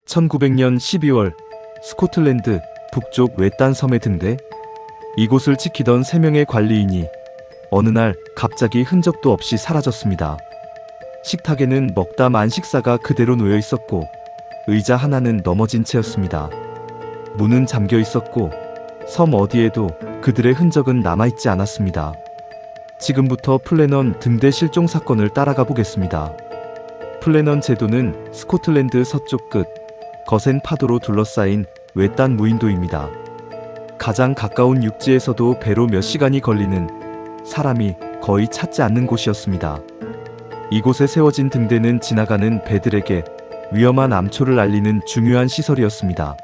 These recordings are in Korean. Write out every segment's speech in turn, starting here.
1900년 12월 스코틀랜드 북쪽 외딴 섬의 등대, 이곳을 지키던 3명의 관리인이 어느 날 갑자기 흔적도 없이 사라졌습니다. 식탁에는 먹다 만 식사가 그대로 놓여 있었고 의자 하나는 넘어진 채였습니다. 문은 잠겨 있었고 섬 어디에도 그들의 흔적은 남아있지 않았습니다. 지금부터 플래넌 등대 실종 사건을 따라가 보겠습니다. 플래넌 제도는 스코틀랜드 서쪽 끝 거센 파도로 둘러싸인 외딴 무인도입니다. 가장 가까운 육지에서도 배로 몇 시간이 걸리는, 사람이 거의 찾지 않는 곳이었습니다. 이곳에 세워진 등대는 지나가는 배들에게 위험한 암초를 알리는 중요한 시설이었습니다.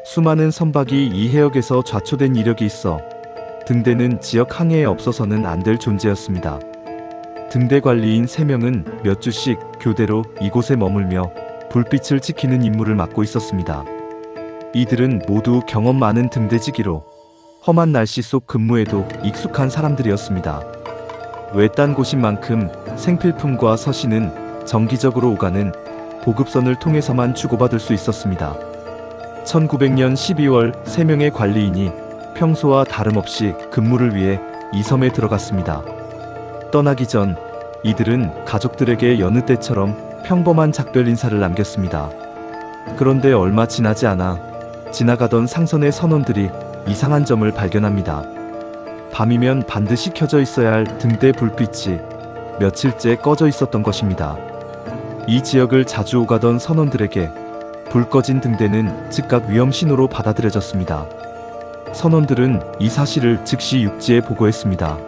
수많은 선박이 이 해역에서 좌초된 이력이 있어 등대는 지역 항해에 없어서는 안 될 존재였습니다. 등대 관리인 3명은 몇 주씩 교대로 이곳에 머물며 불빛을 지키는 임무를 맡고 있었습니다. 이들은 모두 경험 많은 등대지기로 험한 날씨 속 근무에도 익숙한 사람들이었습니다. 외딴 곳인 만큼 생필품과 서신은 정기적으로 오가는 보급선을 통해서만 주고받을 수 있었습니다. 1900년 12월 3명의 관리인이 평소와 다름없이 근무를 위해 이 섬에 들어갔습니다. 떠나기 전 이들은 가족들에게 여느 때처럼 평범한 작별 인사를 남겼습니다. 그런데 얼마 지나지 않아 지나가던 상선의 선원들이 이상한 점을 발견합니다. 밤이면 반드시 켜져 있어야 할 등대 불빛이 며칠째 꺼져 있었던 것입니다. 이 지역을 자주 오가던 선원들에게 불 꺼진 등대는 즉각 위험 신호로 받아들여졌습니다. 선원들은 이 사실을 즉시 육지에 보고했습니다.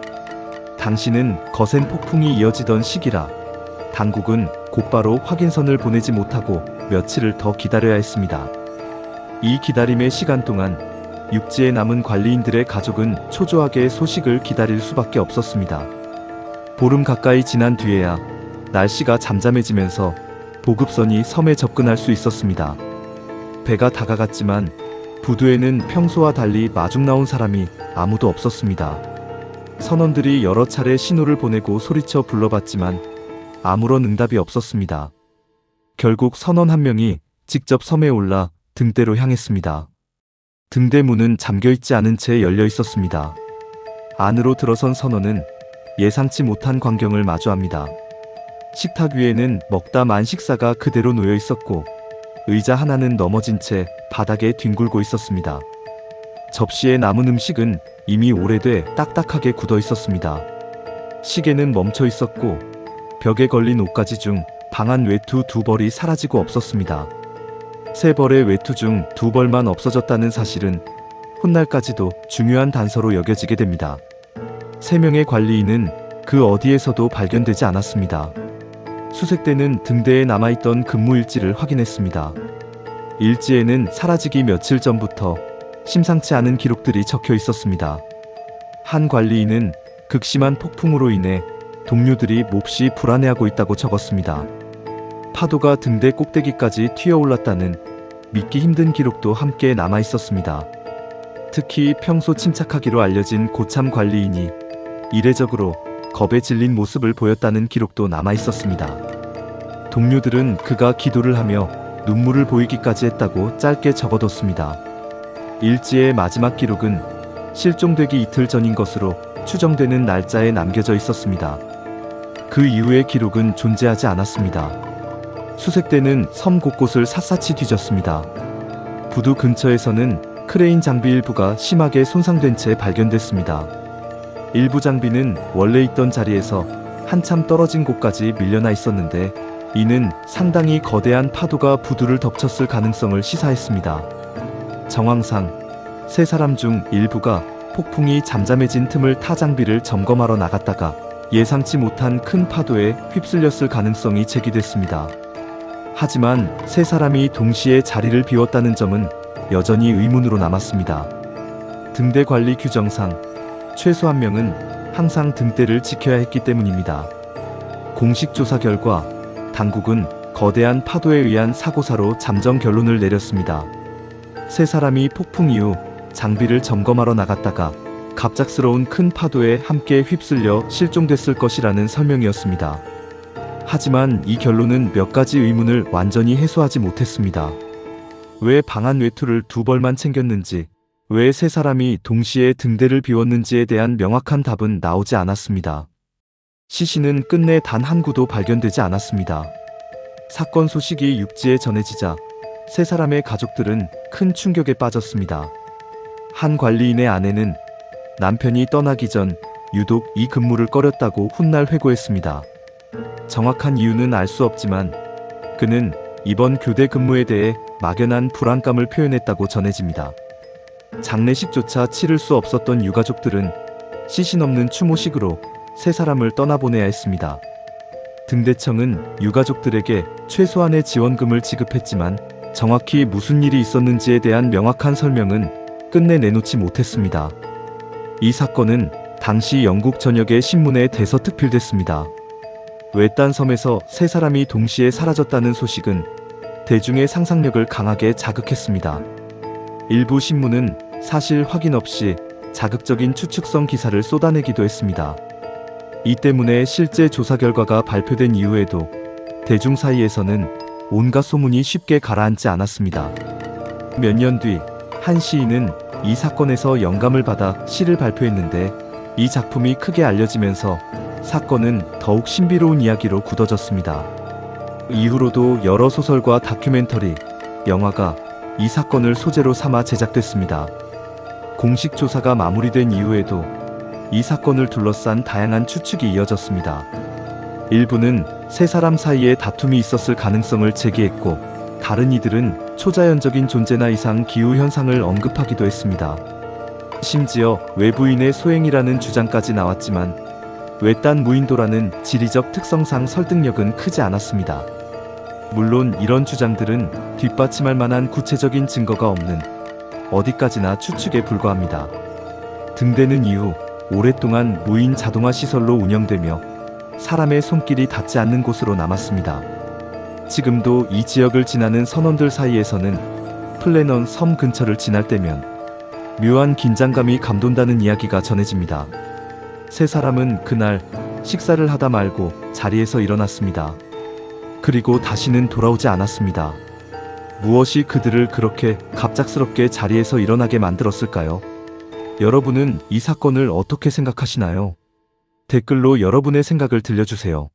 당시는 거센 폭풍이 이어지던 시기라 당국은 곧바로 확인선을 보내지 못하고 며칠을 더 기다려야 했습니다. 이 기다림의 시간 동안 육지에 남은 관리인들의 가족은 초조하게 소식을 기다릴 수밖에 없었습니다. 보름 가까이 지난 뒤에야 날씨가 잠잠해지면서 보급선이 섬에 접근할 수 있었습니다. 배가 다가갔지만 부두에는 평소와 달리 마중 나온 사람이 아무도 없었습니다. 선원들이 여러 차례 신호를 보내고 소리쳐 불러봤지만 아무런 응답이 없었습니다. 결국 선원 한 명이 직접 섬에 올라 등대로 향했습니다. 등대 문은 잠겨있지 않은 채 열려 있었습니다. 안으로 들어선 선원은 예상치 못한 광경을 마주합니다. 식탁 위에는 먹다 만 식사가 그대로 놓여 있었고 의자 하나는 넘어진 채 바닥에 뒹굴고 있었습니다. 접시에 남은 음식은 이미 오래돼 딱딱하게 굳어 있었습니다. 시계는 멈춰 있었고 벽에 걸린 옷가지 중 방한 외투 2벌이 사라지고 없었습니다. 3벌의 외투 중 2벌만 없어졌다는 사실은 훗날까지도 중요한 단서로 여겨지게 됩니다. 3명의 관리인은 그 어디에서도 발견되지 않았습니다. 수색대는 등대에 남아있던 근무 일지를 확인했습니다. 일지에는 사라지기 며칠 전부터 심상치 않은 기록들이 적혀 있었습니다. 한 관리인은 극심한 폭풍으로 인해 동료들이 몹시 불안해하고 있다고 적었습니다. 파도가 등대 꼭대기까지 튀어올랐다는 믿기 힘든 기록도 함께 남아 있었습니다. 특히 평소 침착하기로 알려진 고참 관리인이 이례적으로 겁에 질린 모습을 보였다는 기록도 남아 있었습니다. 동료들은 그가 기도를 하며 눈물을 보이기까지 했다고 짧게 적어뒀습니다. 일지의 마지막 기록은 실종되기 이틀 전인 것으로 추정되는 날짜에 남겨져 있었습니다. 그 이후의 기록은 존재하지 않았습니다. 수색대는 섬 곳곳을 샅샅이 뒤졌습니다. 부두 근처에서는 크레인 장비 일부가 심하게 손상된 채 발견됐습니다. 일부 장비는 원래 있던 자리에서 한참 떨어진 곳까지 밀려나 있었는데 이는 상당히 거대한 파도가 부두를 덮쳤을 가능성을 시사했습니다. 정황상 3사람 중 일부가 폭풍이 잠잠해진 틈을 타 장비를 점검하러 나갔다가 예상치 못한 큰 파도에 휩쓸렸을 가능성이 제기됐습니다. 하지만 3사람이 동시에 자리를 비웠다는 점은 여전히 의문으로 남았습니다. 등대 관리 규정상 최소 1명은 항상 등대를 지켜야 했기 때문입니다. 공식 조사 결과 당국은 거대한 파도에 의한 사고사로 잠정 결론을 내렸습니다. 3사람이 폭풍 이후 장비를 점검하러 나갔다가 갑작스러운 큰 파도에 함께 휩쓸려 실종됐을 것이라는 설명이었습니다. 하지만 이 결론은 몇 가지 의문을 완전히 해소하지 못했습니다. 왜 방한 외투를 2벌만 챙겼는지, 왜 세 사람이 동시에 등대를 비웠는지에 대한 명확한 답은 나오지 않았습니다. 시신은 끝내 단 한 구도 발견되지 않았습니다. 사건 소식이 육지에 전해지자 세 사람의 가족들은 큰 충격에 빠졌습니다. 한 관리인의 아내는 남편이 떠나기 전 유독 이 근무를 꺼렸다고 훗날 회고했습니다. 정확한 이유는 알 수 없지만 그는 이번 교대 근무에 대해 막연한 불안감을 표현했다고 전해집니다. 장례식조차 치를 수 없었던 유가족들은 시신 없는 추모식으로 세 사람을 떠나보내야 했습니다. 등대청은 유가족들에게 최소한의 지원금을 지급했지만 정확히 무슨 일이 있었는지에 대한 명확한 설명은 끝내 내놓지 못했습니다. 이 사건은 당시 영국 전역의 신문에 대서특필됐습니다. 외딴 섬에서 세 사람이 동시에 사라졌다는 소식은 대중의 상상력을 강하게 자극했습니다. 일부 신문은 사실 확인 없이 자극적인 추측성 기사를 쏟아내기도 했습니다. 이 때문에 실제 조사 결과가 발표된 이후에도 대중 사이에서는 온갖 소문이 쉽게 가라앉지 않았습니다. 몇 년 뒤 한 시인은 이 사건에서 영감을 받아 시를 발표했는데 이 작품이 크게 알려지면서 사건은 더욱 신비로운 이야기로 굳어졌습니다. 이후로도 여러 소설과 다큐멘터리, 영화가 이 사건을 소재로 삼아 제작됐습니다. 공식 조사가 마무리된 이후에도 이 사건을 둘러싼 다양한 추측이 이어졌습니다. 일부는 세 사람 사이에 다툼이 있었을 가능성을 제기했고, 다른 이들은 초자연적인 존재나 이상 기후 현상을 언급하기도 했습니다. 심지어 외부인의 소행이라는 주장까지 나왔지만 외딴 무인도라는 지리적 특성상 설득력은 크지 않았습니다. 물론 이런 주장들은 뒷받침할 만한 구체적인 증거가 없는 어디까지나 추측에 불과합니다. 등대는 이후 오랫동안 무인 자동화 시설로 운영되며 사람의 손길이 닿지 않는 곳으로 남았습니다. 지금도 이 지역을 지나는 선원들 사이에서는 플래넌 섬 근처를 지날 때면 묘한 긴장감이 감돈다는 이야기가 전해집니다. 세 사람은 그날 식사를 하다 말고 자리에서 일어났습니다. 그리고 다시는 돌아오지 않았습니다. 무엇이 그들을 그렇게 갑작스럽게 자리에서 일어나게 만들었을까요? 여러분은 이 사건을 어떻게 생각하시나요? 댓글로 여러분의 생각을 들려주세요.